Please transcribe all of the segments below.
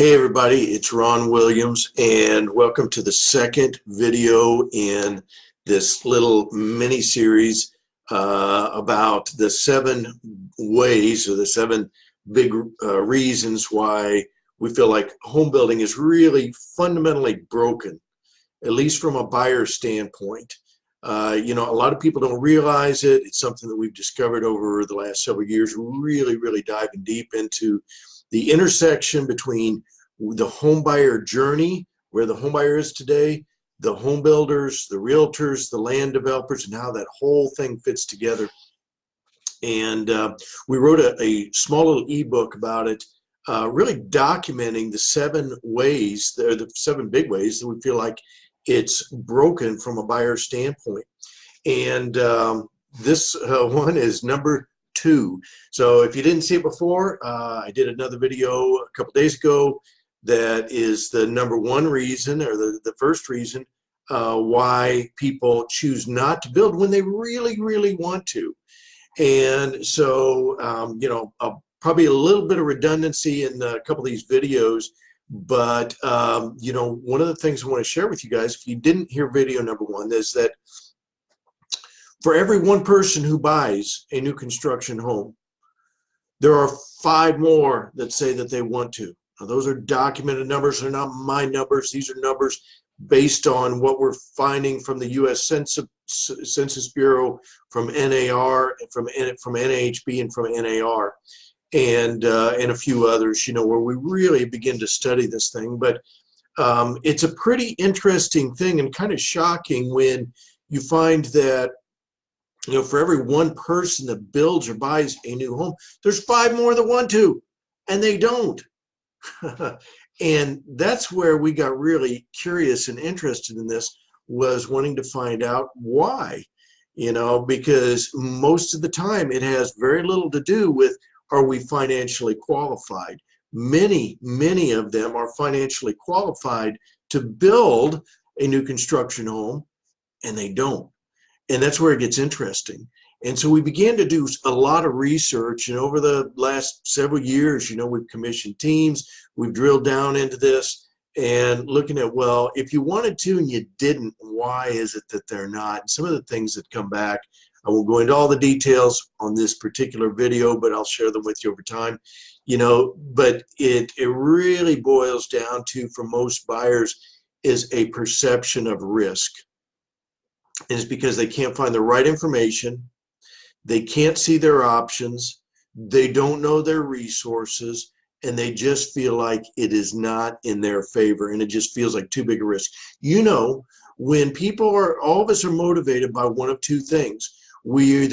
Hey everybody, it's Ron Williams and welcome to the second video in this little mini series about the 7 ways or the 7 big reasons why we feel like home building is really fundamentally broken, at least from a buyer standpoint. A lot of people don't realize it. It's something that we've discovered over the last several years, really diving deep into the intersection between the home buyer journey, where the home buyer is today, the home builders, the realtors, the land developers, and how that whole thing fits together. And we wrote a small little ebook about it, really documenting the 7 ways, the 7 big ways that we feel like it's broken from a buyer standpoint. And this one is number 2. So if you didn't see it before, I did another video a couple days ago that is the number 1 reason, or the first reason why people choose not to build when they really want to. And so probably a little bit of redundancy in a couple of these videos, but one of the things I want to share with you guys, if you didn't hear video number 1, is that for every 1 person who buys a new construction home, there are 5 more that say that they want to. Now, those are documented numbers. They're not my numbers. These are numbers based on what we're finding from the U.S. Census Bureau, from NAR, from NAHB, and from NAR, and a few others, where we really begin to study this thing. But it's a pretty interesting thing and kind of shocking when you find that for every 1 person that builds or buys a new home, there's 5 more that want to, and they don't. And that's where we got really curious and interested in this, was wanting to find out why, because most of the time it has very little to do with, are we financially qualified? Many of them are financially qualified to build a new construction home, and they don't. And that's where it gets interesting. And so we began to do a lot of research, and over the last several years, we've commissioned teams, we've drilled down into this and looking at, well, if you wanted to and you didn't, why is it that they're not? And some of the things that come back, I won't go into all the details on this particular video, but I'll share them with you over time. But it really boils down to, for most buyers, is a perception of risk. And it's because they can't find the right information. They can't see their options, they don't know their resources, and they just feel like it is not in their favor, and it just feels like too big a risk. When people all of us are motivated by one of 2 things. We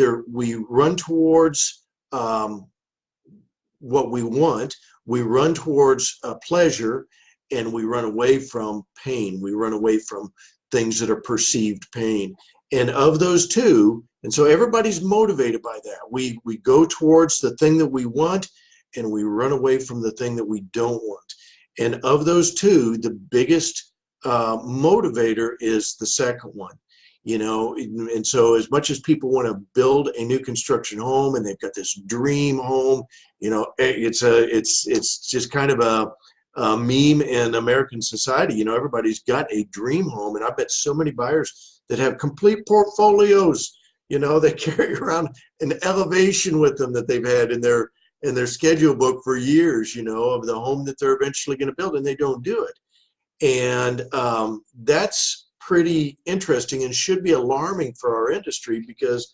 run towards what we want, we run towards pleasure, and we run away from pain. We run away from things that are perceived pain. And of those 2, and so everybody's motivated by that. We go towards the thing that we want, and we run away from the thing that we don't want. And of those 2, the biggest motivator is the second one. And so as much as people want to build a new construction home and they've got this dream home, it's just kind of a meme in American society. Everybody's got a dream home, and I bet so many buyers that have complete portfolios, they carry around an elevation with them that they've had in their schedule book for years, of the home that they're eventually going to build, and they don't do it. And that's pretty interesting and should be alarming for our industry, because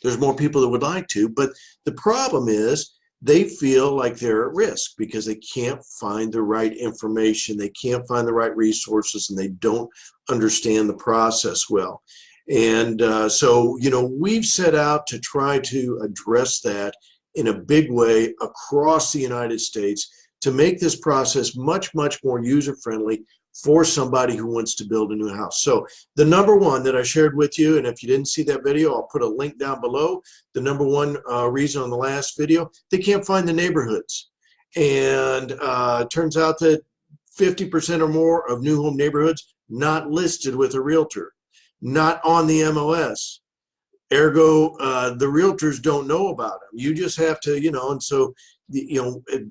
there's more people that would like to, but the problem is they feel like they're at risk because they can't find the right information, they can't find the right resources, and they don't understand the process well. And so we've set out to try to address that in a big way across the United States, to make this process much more user-friendly for somebody who wants to build a new house. So the number 1 that I shared with you, and if you didn't see that video, I'll put a link down below. The number 1 reason on the last video, they can't find the neighborhoods. And it turns out that 50% or more of new home neighborhoods not listed with a realtor, not on the MLS. Ergo, the realtors don't know about them. You just have to, and so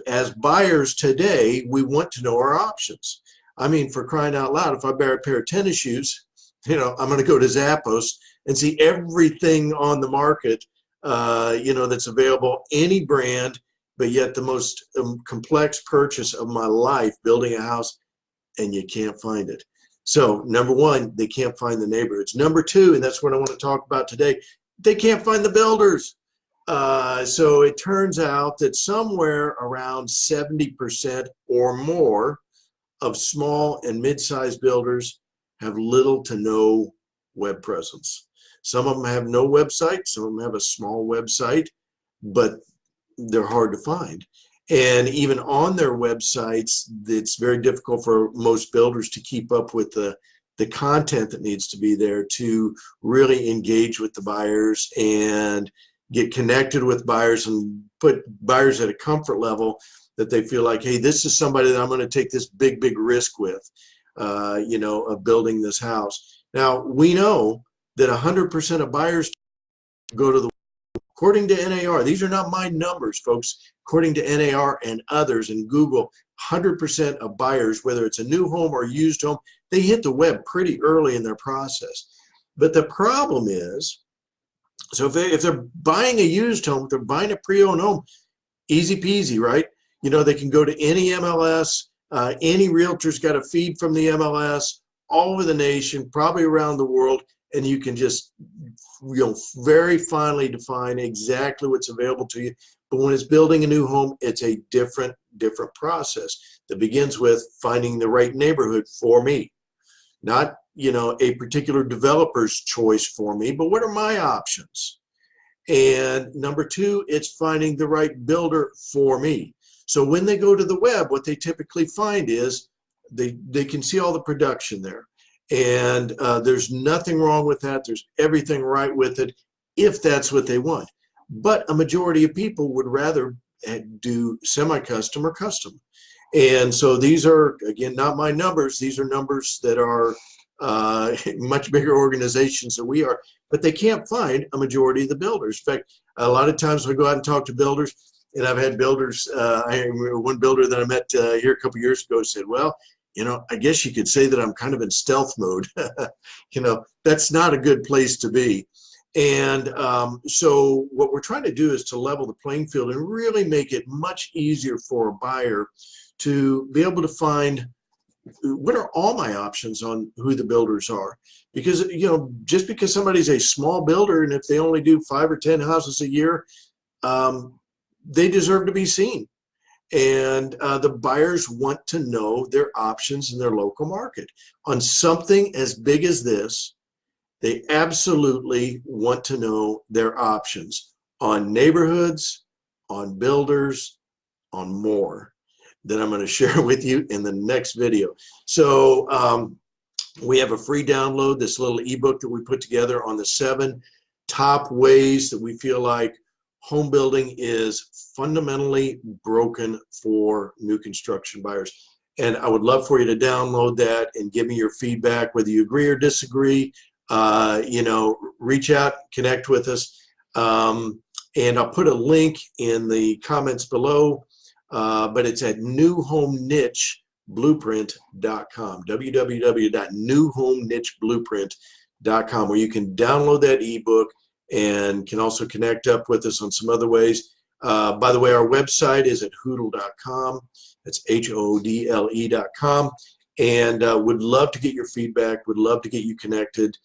as buyers today, we want to know our options. I mean, for crying out loud, if I buy a pair of tennis shoes, I'm going to go to Zappos and see everything on the market, that's available, any brand, but yet the most complex purchase of my life, building a house, and you can't find it. So number one, they can't find the neighborhoods. Number two, and that's what I want to talk about today, they can't find the builders. So it turns out that somewhere around 70% or more of small and mid-sized builders have little to no web presence. Some of them have no website, some of them have a small website, but they're hard to find. And even on their websites, it's very difficult for most builders to keep up with the content that needs to be there to really engage with the buyers and get connected with buyers and put buyers at a comfort level that they feel like, hey, this is somebody that I'm going to take this big risk with, of building this house. Now, we know that 100% of buyers go to the, according to NAR, these are not my numbers, folks, according to NAR and others and Google, 100% of buyers, whether it's a new home or used home, they hit the web pretty early in their process. But the problem is, so if they're buying a used home, if they're buying a pre-owned home, easy peasy, right? They can go to any MLS, any realtor's got a feed from the MLS all over the nation, probably around the world, and you can just very finely define exactly what's available to you. But when it's building a new home, it's a different process that begins with finding the right neighborhood for me. Not, a particular developer's choice for me, but what are my options? And number two, it's finding the right builder for me. So when they go to the web, what they typically find is they can see all the production there. And there's nothing wrong with that. There's everything right with it if that's what they want. But a majority of people would rather do semi-custom or custom. And so these are, again, not my numbers. These are numbers that are much bigger organizations than we are, but they can't find a majority of the builders. In fact, a lot of times we go out and talk to builders, and I've had builders, one builder that I met here a couple years ago said, well, I guess you could say that I'm kind of in stealth mode. That's not a good place to be. And so what we're trying to do is to level the playing field and really make it much easier for a buyer to be able to find what are all my options on who the builders are. Because, just because somebody's a small builder and if they only do 5 or 10 houses a year, they deserve to be seen. And the buyers want to know their options in their local market. On something as big as this, they absolutely want to know their options on neighborhoods, on builders, on more that I'm going to share with you in the next video. So we have a free download, this little ebook that we put together on the 7 top ways that we feel like home building is fundamentally broken for new construction buyers. And I would love for you to download that and give me your feedback, whether you agree or disagree. Reach out, connect with us. And I'll put a link in the comments below, but it's at newhomenicheblueprint.com, www.newhomenicheblueprint.com, where you can download that ebook and can also connect up with us on some other ways. By the way, our website is at hoodle.com. That's HODLE.com. And would love to get your feedback, would love to get you connected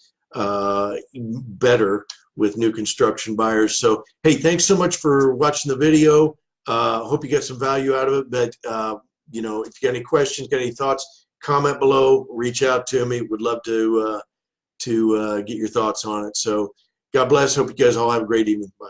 better with new construction buyers. So, hey, thanks so much for watching the video. Hope you get some value out of it. But, if you got any questions, got any thoughts, comment below, reach out to me. Would love to get your thoughts on it. So, God bless. Hope you guys all have a great evening. Bye.